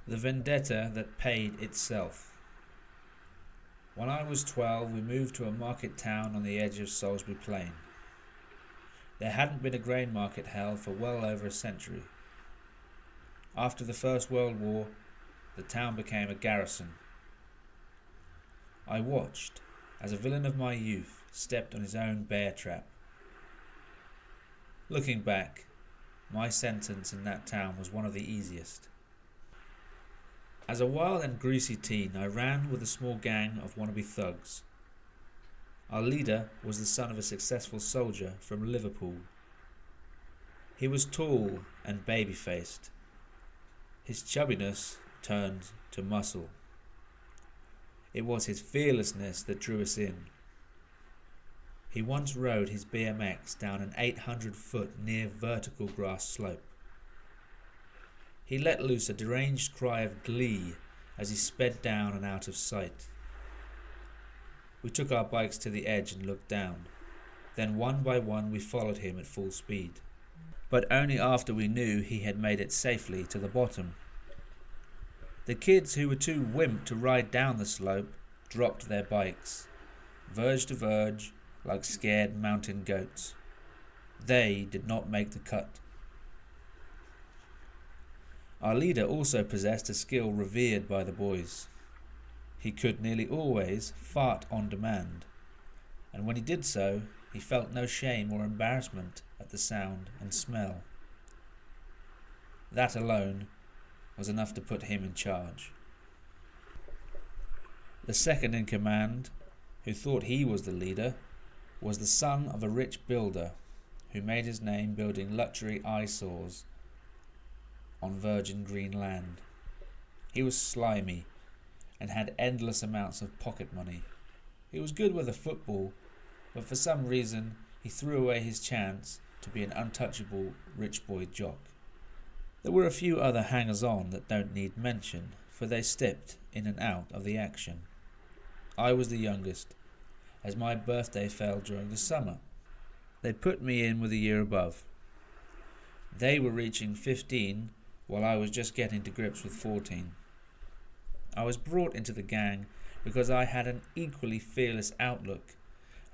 The vendetta that paid itself. When I was 12, we moved to a market town on the edge of Salisbury Plain. There hadn't been a grain market held for well over a century. After the First World War, the town became a garrison. I watched as a villain of my youth stepped on his own bear trap. Looking back, my sentence in that town was one of the easiest. As a wild and greasy teen, I ran with a small gang of wannabe thugs. Our leader was the son of a successful soldier from Liverpool. He was tall and baby-faced. His chubbiness turned to muscle. It was his fearlessness that drew us in. He once rode his BMX down an 800-foot near vertical grass slope. He let loose a deranged cry of glee as he sped down and out of sight. We took our bikes to the edge and looked down. Then one by one we followed him at full speed, but only after we knew he had made it safely to the bottom. The kids who were too wimp to ride down the slope dropped their bikes, verge to verge, like scared mountain goats. They did not make the cut. Our leader also possessed a skill revered by the boys. He could nearly always fart on demand, and when he did so, he felt no shame or embarrassment at the sound and smell. That alone was enough to put him in charge. The second in command, who thought he was the leader, was the son of a rich builder who made his name building luxury eyesores on virgin green land. He was slimy and had endless amounts of pocket money. He was good with a football, but for some reason he threw away his chance to be an untouchable rich boy jock. There were a few other hangers-on that don't need mention, for they stepped in and out of the action. I was the youngest, as my birthday fell during the summer. They put me in with a year above. They were reaching 15 while I was just getting to grips with 14. I was brought into the gang because I had an equally fearless outlook,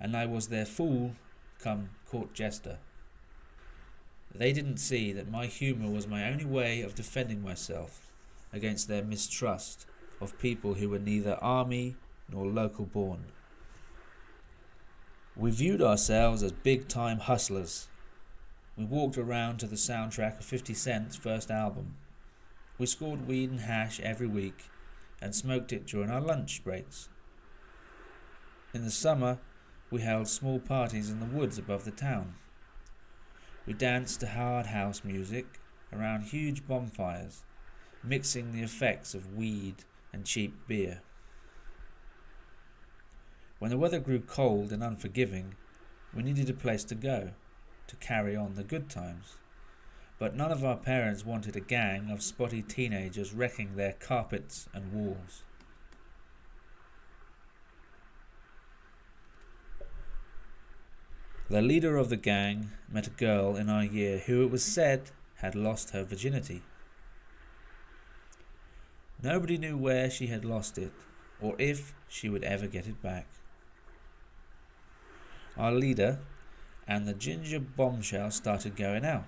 and I was their fool come court jester. They didn't see that my humour was my only way of defending myself against their mistrust of people who were neither army nor local born. We viewed ourselves as big-time hustlers. We walked around to the soundtrack of 50 Cent's first album. We scored weed and hash every week and smoked it during our lunch breaks. In the summer, we held small parties in the woods above the town. We danced to hard house music around huge bonfires, mixing the effects of weed and cheap beer. When the weather grew cold and unforgiving, we needed a place to go to carry on the good times. But none of our parents wanted a gang of spotty teenagers wrecking their carpets and walls. The leader of the gang met a girl in our year who it was said had lost her virginity. Nobody knew where she had lost it, or if she would ever get it back. Our leader and the ginger bombshell started going out.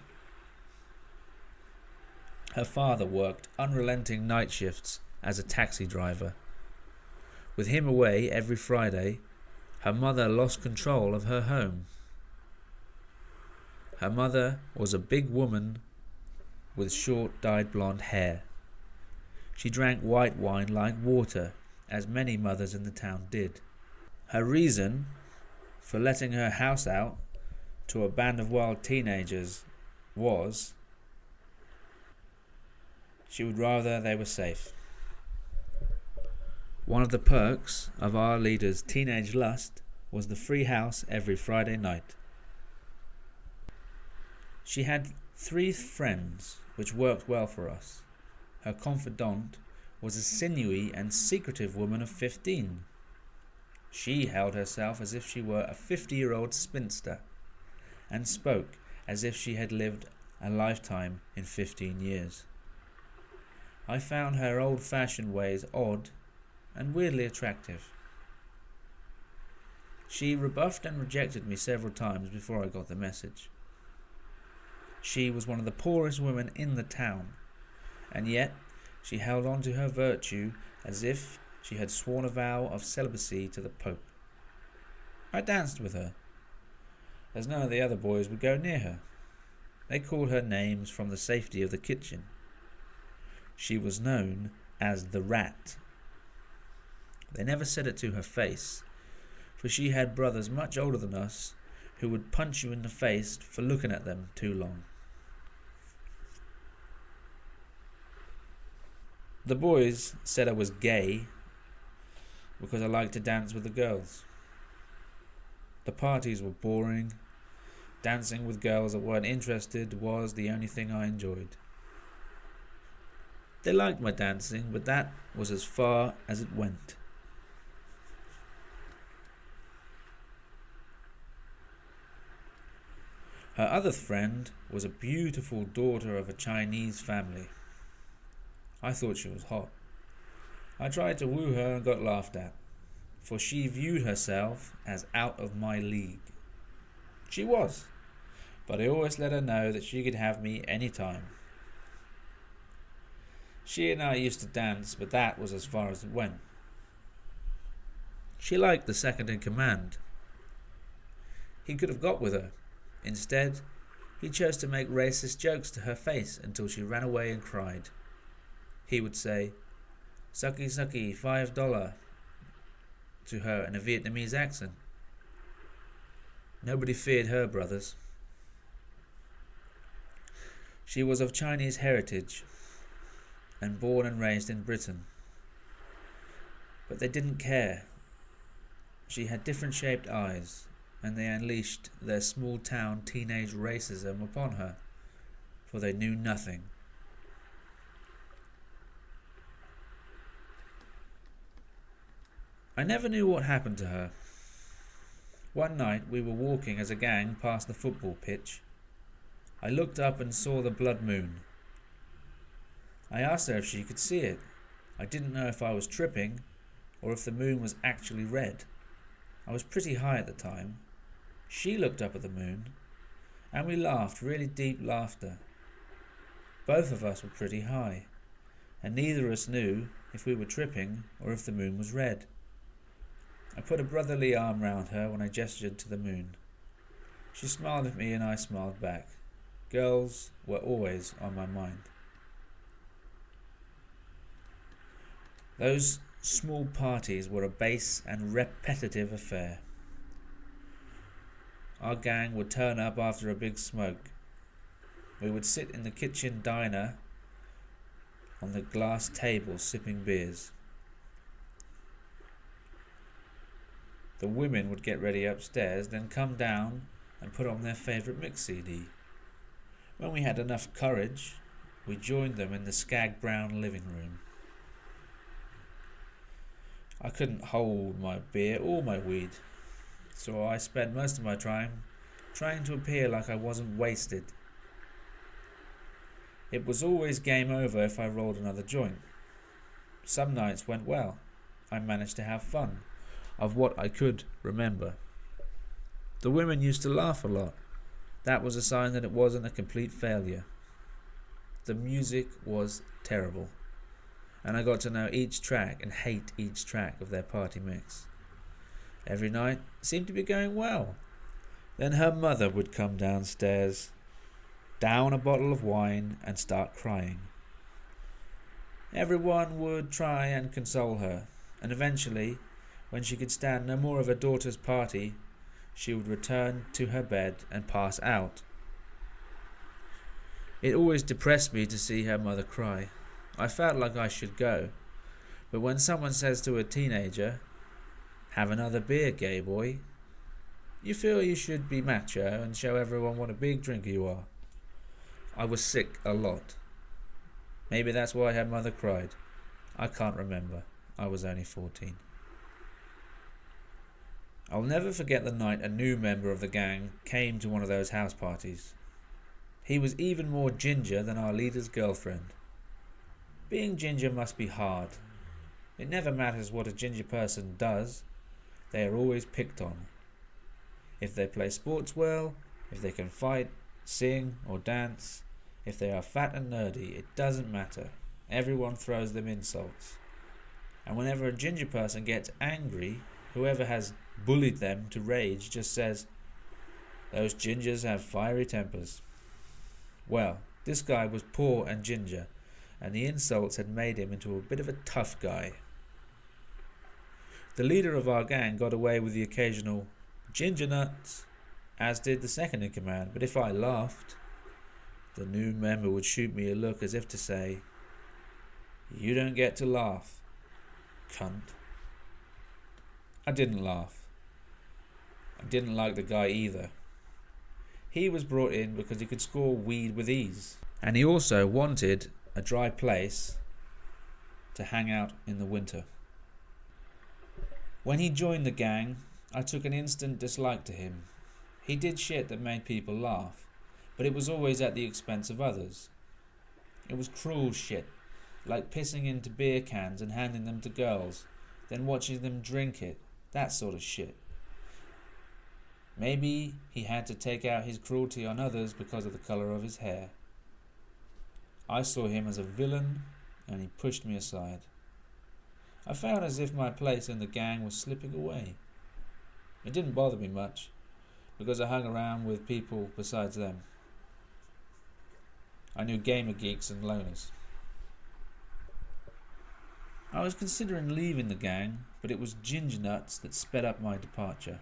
Her father worked unrelenting night shifts as a taxi driver. With him away every Friday, her mother lost control of her home. Her mother was a big woman with short dyed blonde hair. She drank white wine like water, as many mothers in the town did. Her reason for letting her house out to a band of wild teenagers was she would rather they were safe. One of the perks of our leader's teenage lust was the free house every Friday night. She had 3 friends, which worked well for us. Her confidant was a sinewy and secretive woman of 15. She held herself as if she were a 50-year-old spinster, and spoke as if she had lived a lifetime in 15 years. I found her old-fashioned ways odd and weirdly attractive. She rebuffed and rejected me several times before I got the message. She was one of the poorest women in the town, and yet she held on to her virtue as if she had sworn a vow of celibacy to the Pope. I danced with her, as none of the other boys would go near her. They called her names from the safety of the kitchen. She was known as the Rat. They never said it to her face, for she had brothers much older than us who would punch you in the face for looking at them too long. The boys said I was gay because I liked to dance with the girls. The parties were boring. Dancing with girls that weren't interested was the only thing I enjoyed. They liked my dancing, but that was as far as it went. Her other friend was a beautiful daughter of a Chinese family. I thought she was hot. I tried to woo her and got laughed at, for she viewed herself as out of my league. She was, but I always let her know that she could have me any time. She and I used to dance, but that was as far as it went. She liked the second in command. He could have got with her. Instead, he chose to make racist jokes to her face until she ran away and cried. He would say, "Sucky sucky, $5," to her in a Vietnamese accent. Nobody feared her brothers. She was of Chinese heritage and born and raised in Britain. But they didn't care. She had different shaped eyes, and they unleashed their small-town teenage racism upon her, for they knew nothing. I never knew what happened to her. One night we were walking as a gang past the football pitch. I looked up and saw the blood moon. I asked her if she could see it. I didn't know if I was tripping or if the moon was actually red. I was pretty high at the time. She looked up at the moon, and we laughed really deep laughter. Both of us were pretty high, and neither of us knew if we were tripping or if the moon was red. I put a brotherly arm round her when I gestured to the moon. She smiled at me and I smiled back. Girls were always on my mind. Those small parties were a base and repetitive affair. Our gang would turn up after a big smoke. We would sit in the kitchen diner on the glass table sipping beers. The women would get ready upstairs, then come down and put on their favourite mix CD. When we had enough courage, we joined them in the Skag Brown living room. I couldn't hold my beer or my weed, so I spent most of my time trying to appear like I wasn't wasted. It was always game over if I rolled another joint. Some nights went well. I managed to have fun, of what I could remember. The women used to laugh a lot. That was a sign that it wasn't a complete failure. The music was terrible, and I got to know each track and hate each track of their party mix. Every night seemed to be going well. Then her mother would come downstairs, down a bottle of wine, and start crying. Everyone would try and console her, and eventually, when she could stand no more of her daughter's party, she would return to her bed and pass out. It always depressed me to see her mother cry. I felt like I should go, but when someone says to a teenager, "Have another beer, gay boy," you feel you should be macho and show everyone what a big drinker you are. I was sick a lot. Maybe that's why her mother cried. I can't remember. I was only 14. I'll never forget the night a new member of the gang came to one of those house parties. He was even more ginger than our leader's girlfriend. Being ginger must be hard. It never matters what a ginger person does, they are always picked on. If they play sports well, if they can fight, sing or dance, if they are fat and nerdy, it doesn't matter. Everyone throws them insults. And whenever a ginger person gets angry, whoever has bullied them to rage just says, "Those gingers have fiery tempers." Well, this guy was poor and ginger, and the insults had made him into a bit of a tough guy. The leader of our gang got away with the occasional "ginger nuts," as did the second in command, but if I laughed, the new member would shoot me a look as if to say, "You don't get to laugh, cunt." I didn't laugh. I didn't like the guy either. He was brought in because he could score weed with ease, and he also wanted a dry place to hang out in the winter. When he joined the gang, I took an instant dislike to him. He did shit that made people laugh, but it was always at the expense of others. It was cruel shit, like pissing into beer cans and handing them to girls, then watching them drink it, that sort of shit. Maybe he had to take out his cruelty on others because of the colour of his hair. I saw him as a villain, and he pushed me aside. I felt as if my place in the gang was slipping away. It didn't bother me much, because I hung around with people besides them. I knew gamer geeks and loners. I was considering leaving the gang, but it was ginger nuts that sped up my departure.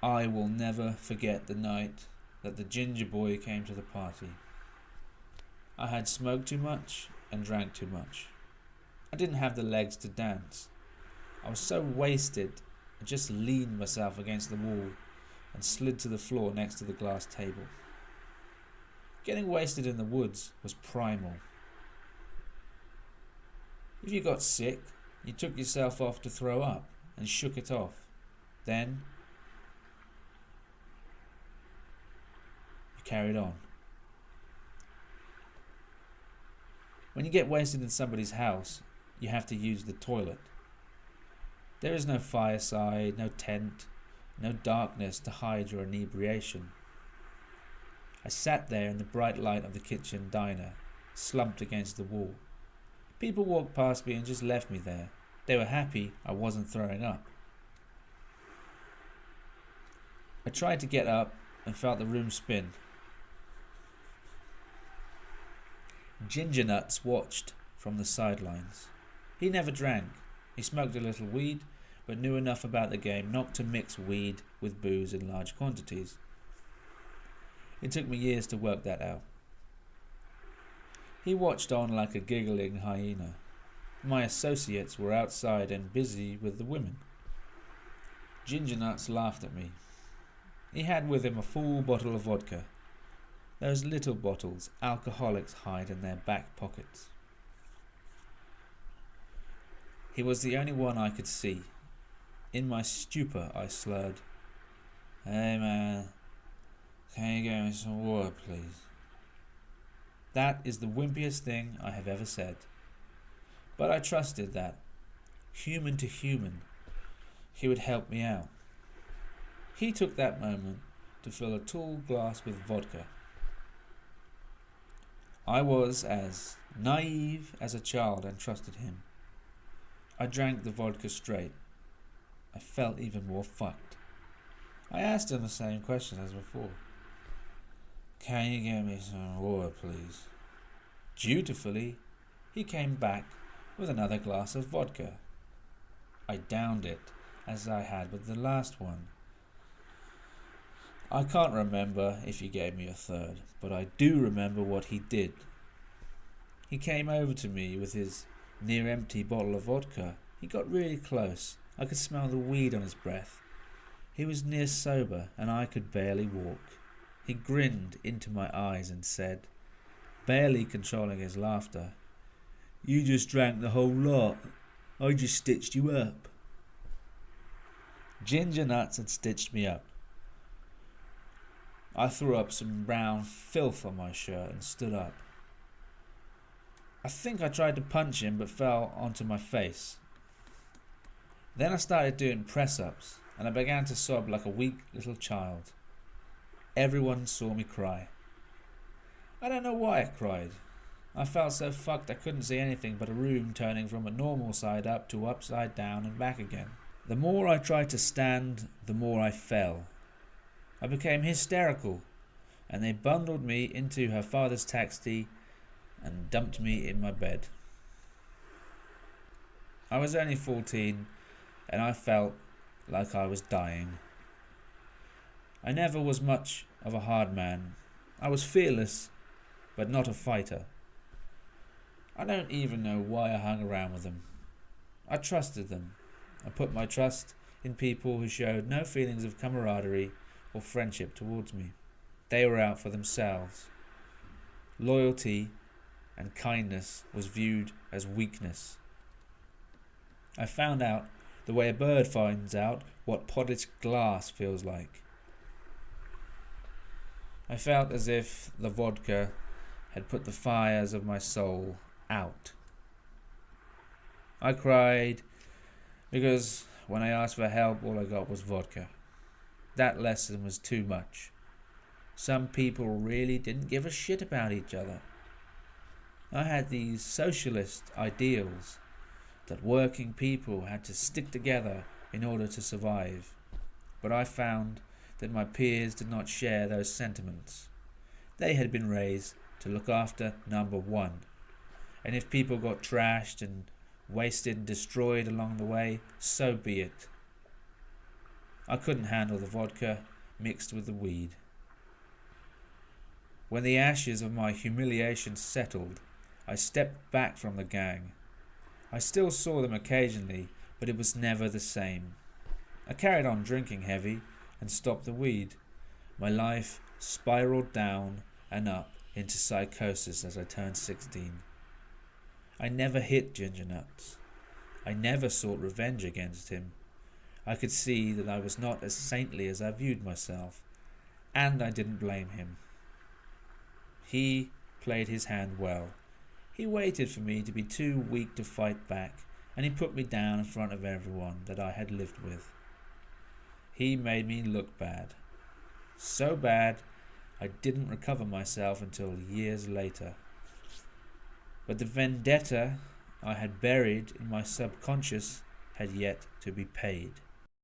I will never forget the night that the ginger boy came to the party. I had smoked too much and drank too much. I didn't have the legs to dance. I was so wasted, I just leaned myself against the wall and slid to the floor next to the glass table. Getting wasted in the woods was primal. If you got sick, you took yourself off to throw up and shook it off. Then you carried on. When you get wasted in somebody's house, you have to use the toilet. There is no fireside, no tent, no darkness to hide your inebriation. I sat there in the bright light of the kitchen diner, slumped against the wall. People walked past me and just left me there. They were happy I wasn't throwing up. I tried to get up and felt the room spin. Ginger Nuts watched from the sidelines. He never drank. He smoked a little weed, but knew enough about the game not to mix weed with booze in large quantities. It took me years to work that out. He watched on like a giggling hyena. My associates were outside and busy with the women. Ginger Nuts laughed at me. He had with him a full bottle of vodka. Those little bottles alcoholics hide in their back pockets. He was the only one I could see. In my stupor I slurred, "Hey man, can you get me some water please?" That is the wimpiest thing I have ever said. But I trusted that, human to human, he would help me out. He took that moment to fill a tall glass with vodka. I was as naive as a child and trusted him. I drank the vodka straight. I felt even more fucked. I asked him the same question as before. "Can you get me some water, please?" Dutifully, he came back with another glass of vodka. I downed it, as I had with the last one. I can't remember if he gave me a third, but I do remember what he did. He came over to me with his near-empty bottle of vodka. He got really close. I could smell the weed on his breath. He was near sober, and I could barely walk. He grinned into my eyes and said, barely controlling his laughter, "You just drank the whole lot. I just stitched you up." Ginger Nuts had stitched me up. I threw up some brown filth on my shirt and stood up. I think I tried to punch him but fell onto my face. Then I started doing press-ups and I began to sob like a weak little child. Everyone saw me cry. I don't know why I cried. I felt so fucked I couldn't see anything but a room turning from a normal side up to upside down and back again. The more I tried to stand, the more I fell. I became hysterical, and they bundled me into her father's taxi and dumped me in my bed. I was only 14, and I felt like I was dying. I never was much of a hard man. I was fearless, but not a fighter. I don't even know why I hung around with them. I trusted them. I put my trust in people who showed no feelings of camaraderie or friendship towards me. They were out for themselves. Loyalty and kindness was viewed as weakness. I found out the way a bird finds out what polished glass feels like. I felt as if the vodka had put the fires of my soul out. I cried because when I asked for help, all I got was vodka. That lesson was too much. Some people really didn't give a shit about each other. I had these socialist ideals that working people had to stick together in order to survive. But I found that my peers did not share those sentiments. They had been raised to look after number one. And if people got trashed and wasted and destroyed along the way, so be it. I couldn't handle the vodka mixed with the weed. When the ashes of my humiliation settled, I stepped back from the gang. I still saw them occasionally, but it was never the same. I carried on drinking heavy and stopped the weed. My life spiraled down and up into psychosis as I turned 16. I never hit Ginger Nuts. I never sought revenge against him. I could see that I was not as saintly as I viewed myself, and I didn't blame him. He played his hand well. He waited for me to be too weak to fight back, and he put me down in front of everyone that I had lived with. He made me look bad. So bad, I didn't recover myself until years later. But the vendetta I had buried in my subconscious had yet to be paid.